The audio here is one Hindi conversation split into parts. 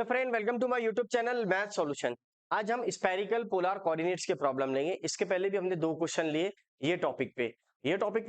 Hello friend, welcome to my YouTube channel math solution. आज हम स्पेरिकल पोलर कोऑर्डिनेट्स के प्रॉब्लम लेंगे। इसके पहले भी हमने दो क्वेश्चन लिए ये टॉपिक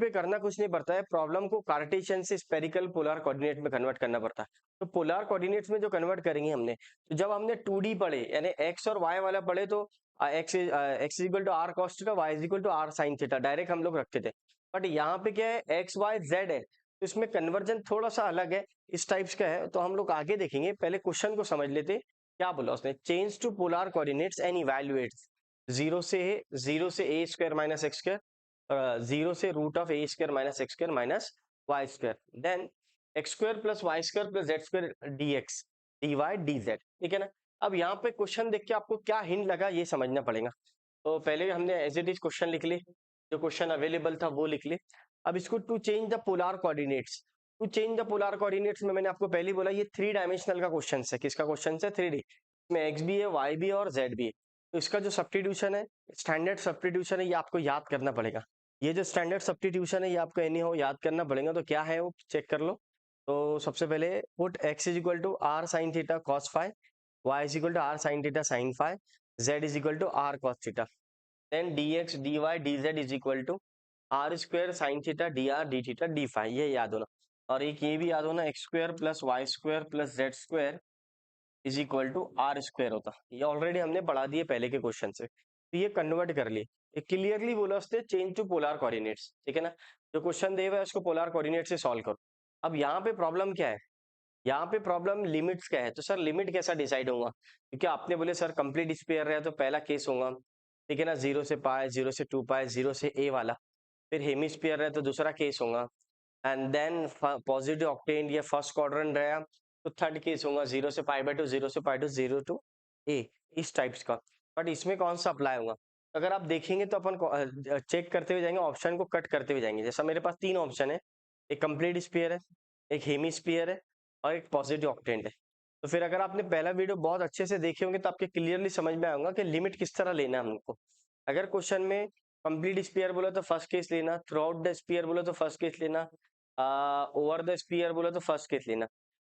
पे करना कुछ नहीं पड़ता है, प्रॉब्लम को कार्टेशियन से स्पेरिकल पोलर कोऑर्डिनेट में कन्वर्ट करना पड़ता है। तो पोलर कोऑर्डिनेट्स में जो कन्वर्ट करेंगे हमने, तो जब हमने 2D पढ़े यानी एक्स और वाई वाला पढ़े तो X equal to R cos theta, Y equal to R sine theta direct हम लोग रखते थे। बट यहाँ पे क्या है, एक्स वाई जेड है, तो इसमें कन्वर्जन थोड़ा सा अलग है, इस टाइप्स का है। तो हम लोग आगे देखेंगे, पहले क्वेश्चन को समझ लेते। क्या बोला उसने, change to polar coordinates and evaluate zero से a square minus x square, zero से root of a square minus x square minus y square, then x square plus Y square plus Z square d x D Y D z. ठीक है ना। अब यहाँ पे क्वेश्चन देख के आपको क्या हिंट लगा ये समझना पड़ेगा। तो पहले हमने एज इट इज क्वेश्चन लिख ली, जो क्वेश्चन अवेलेबल था वो लिख ली। अब इसको to change the polar coordinates, to change the polar coordinates में मैंने आपको पहले ही बोला ये 3 डायमेंशनल का क्वेश्चन है। किसका क्वेश्चन है? 3D। इसमें एक्स भी है, वाई भी है और जेड भी है। तो इसका जो सब्स्टिट्यूशन है, स्टैंडर्ड सब्स्टिट्यूशन है, ये आपको याद करना पड़ेगा। ये जो स्टैंडर्ड सब्स्टिट्यूशन है ये आपको एनी हो याद करना पड़ेगा। तो क्या है वो चेक कर लो। तो सबसे पहले put X is equal to R sine theta cos five, Y is equal to R sine theta sine five, Z is equal to R cos theta, then D x D Y D Z is equal to R square sine theta D R D theta D five. ये याद होना। और एक ये भी याद होना, X square plus Y square plus Z square is equal to R square होता। ये ऑलरेडी हमने पढ़ा दिए पहले के क्वेश्चन से। तो ये कन्वर्ट कर लिए, ये क्लियरली बोला उसने चेंज टू पोलर कोऑर्डिनेट्स। ठीक है ना। जो क्वेश्चन दे हुआ है उसको पोलर कोऑर्डिनेट से सॉल्व करो। अब यहाँ पे प्रॉब्लम क्या है, यहाँ पे प्रॉब्लम लिमिट्स का है। तो सर लिमिट कैसा डिसाइड होगा, क्योंकि आपने बोले सर कंप्लीट स्क्वायर है तो पहला केस होगा। ठीक है ना, जीरो से पाए, जीरो से 2 पाए, जीरो से ए वाला। फिर हेमिस्फीयर है तो दूसरा केस होगा। एंड देन पॉजिटिव ऑक्टेन या फर्स्ट क्वाड्रेंट रहा तो थर्ड केस होगा, जीरो से पाई बाय टू, जीरो से पाई टू, जीरो टू ए, इस टाइप्स का। बट इसमें कौन सा अप्लाई होगा, अगर आप देखेंगे तो अपन चेक करते हुए जाएंगे, ऑप्शन को कट करते हुए जाएंगे। जैसा मेरे पास 3 ऑप्शन है, एक कंप्लीट स्फीयर है, एक हेमिस्फीयर है और एक पॉजिटिव ऑक्टेंट है। तो फिर अगर आपने पहला वीडियो बहुत अच्छे से देखे होंगे तो आपके क्लियरली समझ में आएगा कि लिमिट किस तरह लेना है हमको। अगर क्वेश्चन में कंप्लीट स्पीयर बोला तो फर्स्ट केस लेना, थ्रू आउट द स्पीयर बोला तो फर्स्ट केस लेना, ओवर द स्पीयर बोला तो फर्स्ट केस लेना।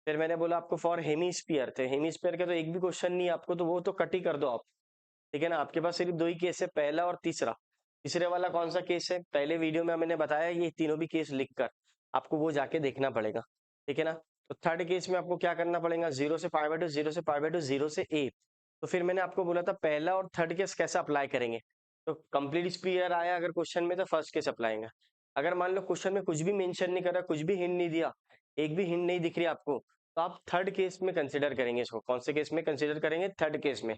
फिर मैंने बोला आपको फॉर हेमी स्पीयर, तो हेमी स्पीयर का तो एक भी क्वेश्चन नहीं है आपको, तो वो तो कट ही कर दो आप। ठीक है ना, आपके पास सिर्फ 2 ही केस है, पहला और तीसरा। तीसरे वाला कौन सा केस है, पहले वीडियो में मैंने बताया, ये तीनों भी केस लिखकर आपको वो जाके देखना पड़ेगा। ठीक है ना। तो थर्ड केस में आपको क्या करना पड़ेगा, जीरो से पाई बाय टू, जीरो से पाई बाय टू, जीरो से ए। तो फिर मैंने आपको बोला था पहला और थर्ड केस कैसे अप्लाई करेंगे। तो कंप्लीट स्पीयर आया अगर क्वेश्चन में तो फर्स्ट केस अप्लाई होगा। अगर मान लो क्वेश्चन में कुछ भी मेंशन नहीं करा, कुछ भी हिंट नहीं दिया, एक भी हिंट नहीं दिख रही आपको, तो आप थर्ड केस में कंसिडर करेंगे इसको। कौन से केस में कंसिडर करेंगे, थर्ड केस में।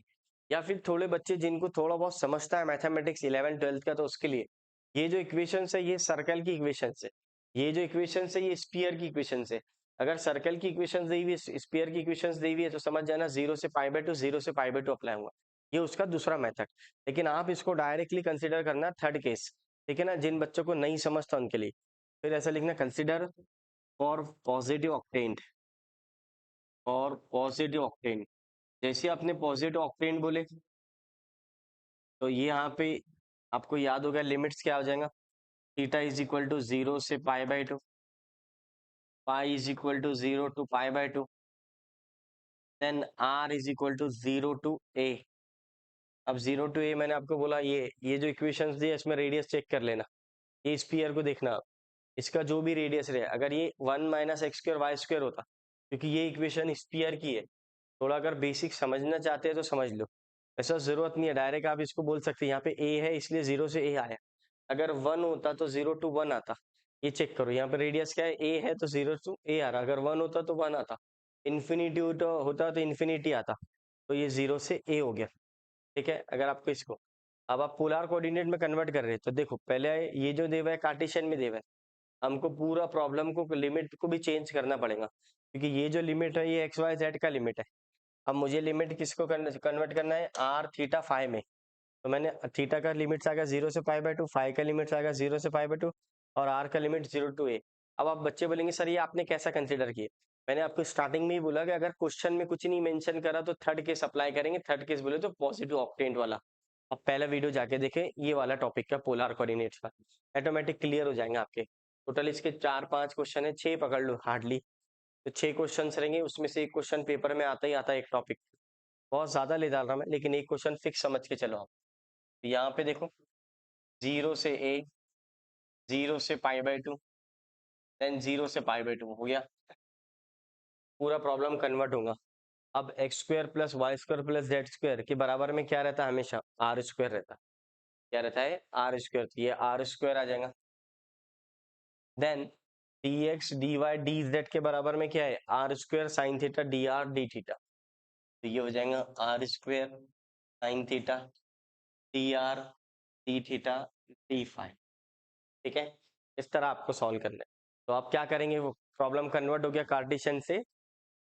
या फिर थोड़े बच्चे जिनको थोड़ा बहुत समझता है मैथमेटिक्स 11 12 का, तो उसके लिए ये जो इक्वेशन है ये सर्कल की इक्वेशन है, ये जो इक्वेशन है ये स्पीयर की इक्वेशन है। अगर सर्कल की इक्वेशन दी हुई है, स्पीयर की इक्वेशन दी हुई है, तो समझ जाना जीरो से पाई बाय टू, जीरो से पाई बाय टू अप्लाई होगा। ये उसका दूसरा मेथड। लेकिन आप इसको डायरेक्टली कंसिडर करना थर्ड केस। ठीक है ना, जिन बच्चों को नहीं समझता उनके लिए फिर ऐसा लिखना, कंसिडर फॉर पॉजिटिव ऑक्टेंट, और पॉजिटिव ऑक्टेंट। जैसे आपने पॉजिटिव ऑक्टेंट बोले तो ये यहाँ पे आपको याद होगा लिमिट्स क्या हो जाएगा, theta is equal to zero से pi by two, pi is equal to zero to pi by two, then r is equal to zero to a. अब जीरो टू ए मैंने आपको बोला, ये जो इक्वेशंस दी है इसमें रेडियस चेक कर लेना। ये स्फीयर को देखना आप, इसका जो भी रेडियस रहे, अगर ये 1 minus x square Y square होता, क्योंकि ये इक्वेशन स्फीयर की है। थोड़ा अगर बेसिक समझना चाहते हैं तो समझ लो, ऐसा जरूरत नहीं है डायरेक्ट आप इसको बोल सकते हैं यहाँ पे ए है इसलिए जीरो से ए आया। अगर 1 होता तो जीरो टू 1 आता। ये चेक करो, यहाँ पे रेडियस क्या है, ए है तो जीरो टू ए आ रहा। अगर 1 होता तो 1 आता, इन्फिनिटी होता तो इन्फिनिटी आता। तो ये जीरो से ए हो गया। ठीक है, अगर आपको इसको अब आप पोलर कोऑर्डिनेट में कन्वर्ट कर रहे हैं तो देखो पहले ये जो देवा है कार्टेशियन में देवा है, हमको पूरा प्रॉब्लम को लिमिट को भी चेंज करना पड़ेगा, क्योंकि ये जो लिमिट है ये एक्स वाई जेड का लिमिट है। अब मुझे लिमिट किसको कन्वर्ट करना है, आर थीटा फाइव में। तो मैंने थीटा का लिमिट आएगा जीरो से पाई बाय टू, फाइव का लिमिट आएगा जीरो से पाई बाय टू, और आर का लिमिट जीरो टू ए। अब आप बच्चे बोलेंगे सर ये आपने कैसा कंसिडर किया। मैंने आपको स्टार्टिंग में ही बोला कि अगर क्वेश्चन में कुछ नहीं मेंशन करा तो थर्ड केस अप्लाई करेंगे। थर्ड केस बोले तो पॉजिटिव ऑक्टेंट वाला। अब पहला वीडियो जाके देखें ये वाला टॉपिक का, पोलर कोऑर्डिनेट्स का, ऑटोमेटिक क्लियर हो जाएंगे आपके। टोटल इसके 4 5 क्वेश्चन है, 6 पकड़ लो हार्डली। तो 6 क्वेश्चन रहेंगे, उसमें से एक क्वेश्चन पेपर में आता ही आता है एक टॉपिक। बहुत ज्यादा ले डाल रहा मैं, लेकिन एक क्वेश्चन फिक्स समझ के चलो आप। तो यहाँ पे देखो 0 से a, 0 से π/2, देन 0 से π/2 हो गया। पूरा प्रॉब्लम कन्वर्ट होगा। अब x² plus y² plus z² के बराबर में क्या रहता है? हमेशा r² रहता है। क्या रहता है? r²। ये r² आ जाएगा। देन dx dy dz के बराबर में क्या है? r² sin theta dr d theta. तो ये हो जाएगा r² sin theta dr d theta d phi. ठीक है, इस तरह आपको सॉल्व करना है। तो आप क्या करेंगे? वो प्रॉब्लम कन्वर्ट हो गया कार्टेशियन से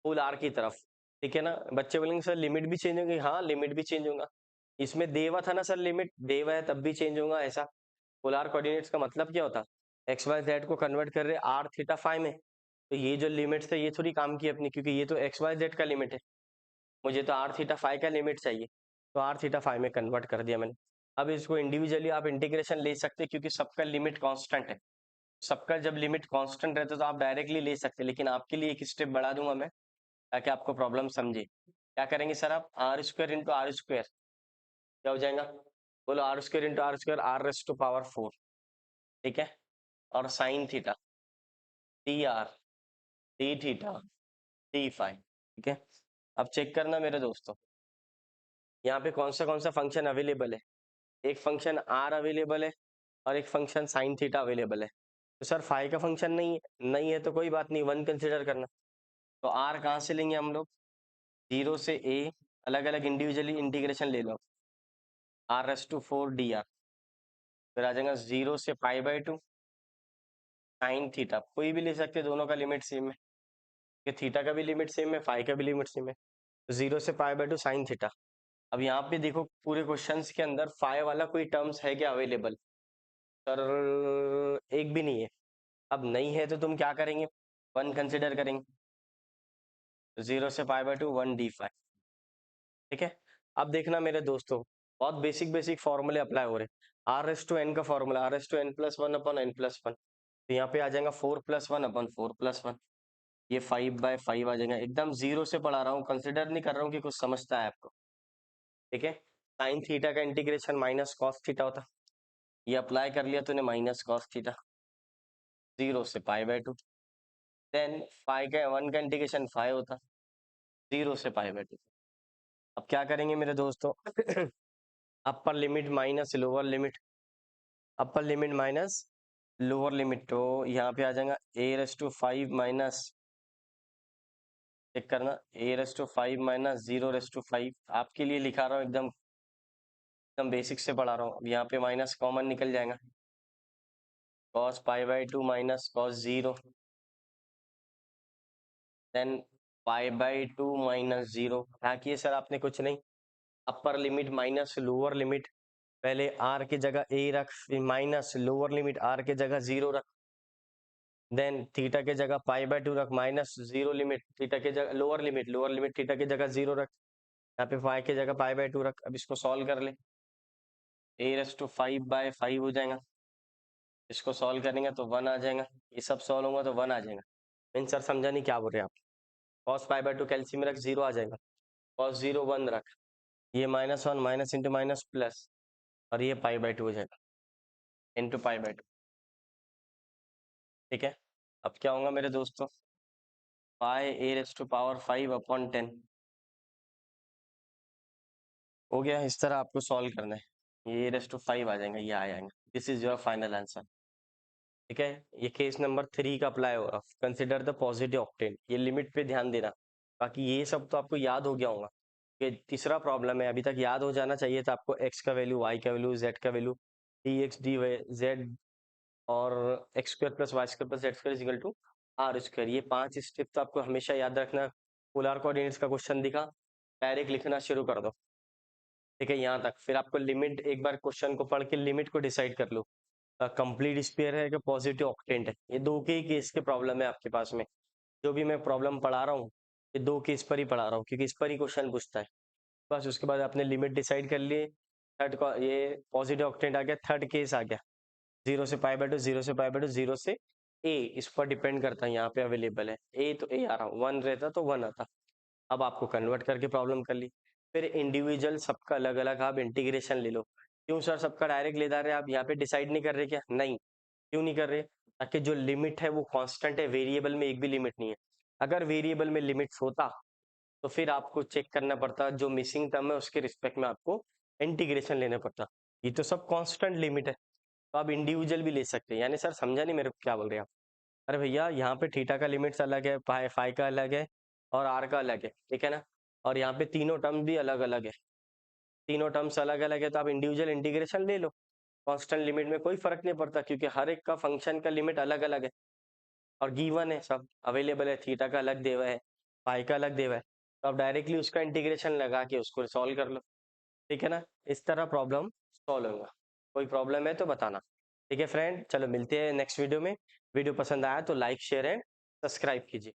फुल आर की तरफ। ठीक है ना? बच्चे बोलेंगे सर लिमिट भी चेंज होगी। हाँ, लिमिट भी चेंज होगा। इसमें देवा था ना सर, लिमिट देवा है तब भी चेंज होगा ऐसा। पोलर कोऑर्डिनेट्स का मतलब क्या होता? एक्स वाई जेड को कन्वर्ट कर रहे आर थीटा फाई में। तो ये जो लिमिट्स है ये थोड़ी काम की अपनी, क्योंकि ये तो एक्स वाई जेड का लिमिट है। मुझे तो आर थीटा फाई का लिमिट चाहिए, तो आर थीटा फाई में कन्वर्ट कर दिया मैंने। अब इसको इंडिविजुअली आप इंटीग्रेशन ले सकते हैं, क्योंकि सबका लिमिट कांस्टेंट है। सबका जब लिमिट कांस्टेंट रहता है तो आप डायरेक्टली ले सकते हैं, लेकिन आपके लिए एक स्टेप बढ़ा दूंगा मैं ताकि आपको प्रॉब्लम समझे। क्या करेंगे सर आप? r² into r²। क्या हो जाएगा? बोलो r² इंटू r², r⁴ ठीक है। और sine theta dr d theta d phi. ठीक है, अब चेक करना मेरे दोस्तों, यहाँ पे कौन सा फंक्शन अवेलेबल है? एक फंक्शन r अवेलेबल है और एक फंक्शन साइन थीटा अवेलेबल है। तो सर फाई का फंक्शन नहीं है, नहीं है तो कोई बात नहीं, 1 कंसिडर करना। तो r कहाँ से लेंगे हम लोग? 0 से a, अलग अलग इंडिविजुअली इंटीग्रेशन ले लो। r⁴ dr, फिर आ जाएगा 0 से π/2 साइन थीटा। कोई भी ले सकते, दोनों का लिमिट सेम है कि थीटा का भी लिमिट सेम है, फाई का भी लिमिट सेम है। तो 0 से π/2 साइन थीटा। अब यहाँ पे देखो पूरे क्वेश्चंस के अंदर फाई वाला कोई टर्म्स है क्या अवेलेबल? सर एक भी नहीं है। अब नहीं है तो तुम क्या करेंगे? 1 कंसिडर करेंगे। 0 से π/2 1 d फाई। ठीक है, अब देखना मेरे दोस्तों, बहुत बेसिक बेसिक फॉर्मूले अप्लाई हो रहे हैं। r⁴n का फॉर्मूला r⁴n + 1 अपॉन n + 1। तो यहाँ पे आ जाएगा 4 + 1 अपॉन 4 + 1। ये 5/5 आ जाएगा। एकदम जीरो से पढ़ा रहा हूँ, कंसिडर नहीं कर रहा हूँ कि कुछ समझता है आपको। ठीक है, साइन थीटा का इंटीग्रेशन माइनस कॉस थीटा होता। ये अप्लाई कर लिया तूने, माइनस कॉस थीटा 0 से π/2। देन फाई का 1 का इंटीग्रेशन फाई होता 0 से π/2। अब क्या करेंगे मेरे दोस्तों? अपर लिमिट माइनस लोअर लिमिट, अपर लिमिट माइनस लोअर लिमिट। तो यहाँ पे आ जाएगा a⁵ माइनस, चेक करना, a⁵ माइनस 0⁵। आपके लिए लिखा रहा हूँ, एकदम एकदम बेसिक से पढ़ा रहा हूँ। यहाँ पे माइनस कॉमन निकल जाएगा, cos π/2 minus cos 0, then π/2 minus 0। क्या किए सर आपने? कुछ नहीं, upper limit minus lower limit. पहले r की जगह a रख, फिर माइनस लोअर लिमिट r की जगह 0 रख, देन थीटा के जगह π/2 रख, माइनस 0 लिमिट थीटा के जगह लोअर लिमिट थीटा की जगह 0 रख, यहाँ पे फाई की जगह π/2 रख। अब इसको सॉल्व कर ले, a⁵ हो जाएगा। इसको सॉल्व करेंगे तो 1 आ जाएगा। ये सब सॉल्व होगा तो 1 आ जाएगा। मीन सर समझा नहीं, क्या बोल रहे हैं आप? cos π/2 कैल्सियम रख, 0 आ जाएगा। cos 0 1 रख, ये -1 माइनस इंटू माइनस प्लस, और ये π/2 हो जाएगा इंटू π/2। ठीक है, अब क्या होगा मेरे दोस्तों? पाई a⁵ अपॉन 10 हो गया। इस तरह आपको सॉल्व करना है। ये a⁵ आ जाएगा, ये आ जाएगा। This is your final answer. ठीक है, ये केस नंबर 3 का अप्लाई होगा। कंसिडर द पॉजिटिव ऑक्टेन, ये लिमिट पे ध्यान देना। बाकी ये सब तो आपको याद हो गया होगा। ये तीसरा प्रॉब्लम है, अभी तक याद हो जाना चाहिए था आपको। x का वैल्यू, y का वैल्यू, z का वैल्यू, dx dy z और x² + y² + z² equal to r²। ये 5 स्टेप तो आपको हमेशा याद रखना। पोलर कोऑर्डिनेट्स का क्वेश्चन दिखा, डायरेक्ट लिखना शुरू कर दो। ठीक है, यहाँ तक। फिर आपको लिमिट, एक बार क्वेश्चन को पढ़ के लिमिट को डिसाइड कर लो। कंप्लीट स्पेयर है कि पॉजिटिव ऑक्टेंट है, ये दो के ही केस के प्रॉब्लम है आपके पास में। जो भी मैं प्रॉब्लम पढ़ा रहा हूँ ये दो केस पर ही पढ़ा रहा हूँ, क्योंकि इस पर ही क्वेश्चन पूछता है। बस उसके बाद आपने लिमिट डिसाइड कर लिए। थर्ड का ये पॉजिटिव ऑक्टेंट आ गया, थर्ड केस आ गया 0 से π/2, 0 से π/2, 0 से ए इस पर डिपेंड करता है, यहाँ पे अवेलेबल है ए तो ए आ रहा, 1 रहता तो 1 आता। अब आपको कन्वर्ट करके प्रॉब्लम कर ली। फिर इंडिविजुअल सबका अलग अलग आप इंटीग्रेशन ले लो। क्यों सर सबका डायरेक्ट ले जा रहे हैं, आप यहाँ पे डिसाइड नहीं कर रहे क्या? नहीं, क्यों नहीं कर रहे? ताकि जो लिमिट है वो कांस्टेंट है, वेरिएबल में एक भी लिमिट नहीं है। अगर वेरिएबल में लिमिट्स होता तो फिर आपको चेक करना पड़ता, जो मिसिंग टर्म है उसके रिस्पेक्ट में आपको इंटीग्रेशन लेना पड़ता। ये तो सब कांस्टेंट लिमिट है, तो आप इंडिविजुअल भी ले सकते हैं। यानी सर समझा नहीं मेरे को क्या बोल रहे हैं आप? अरे भैया यहाँ पे थीटा का लिमिट्स अलग है, पाई फाई का अलग है और आर का अलग है, ठीक है ना? और यहाँ पे तीनों टर्म भी अलग अलग है, तीनों टर्म्स अलग अलग है, तो आप इंडिविजुअल इंटीग्रेशन ले लो। कांस्टेंट लिमिट में कोई फर्क नहीं पड़ता, क्योंकि हर एक का फंक्शन का लिमिट अलग अलग है और गिवन है, सब अवेलेबल है। थीटा का अलग देवा है, पाई का अलग देवा है, तो आप डायरेक्टली उसका इंटीग्रेशन लगा के उसको सॉल्व कर लो, ठीक है ना? इस तरह प्रॉब्लम सॉल्व होगा। कोई प्रॉब्लम है तो बताना, ठीक है फ्रेंड? चलो मिलते हैं नेक्स्ट वीडियो में। वीडियो पसंद आया तो लाइक शेयर एंड सब्सक्राइब कीजिए।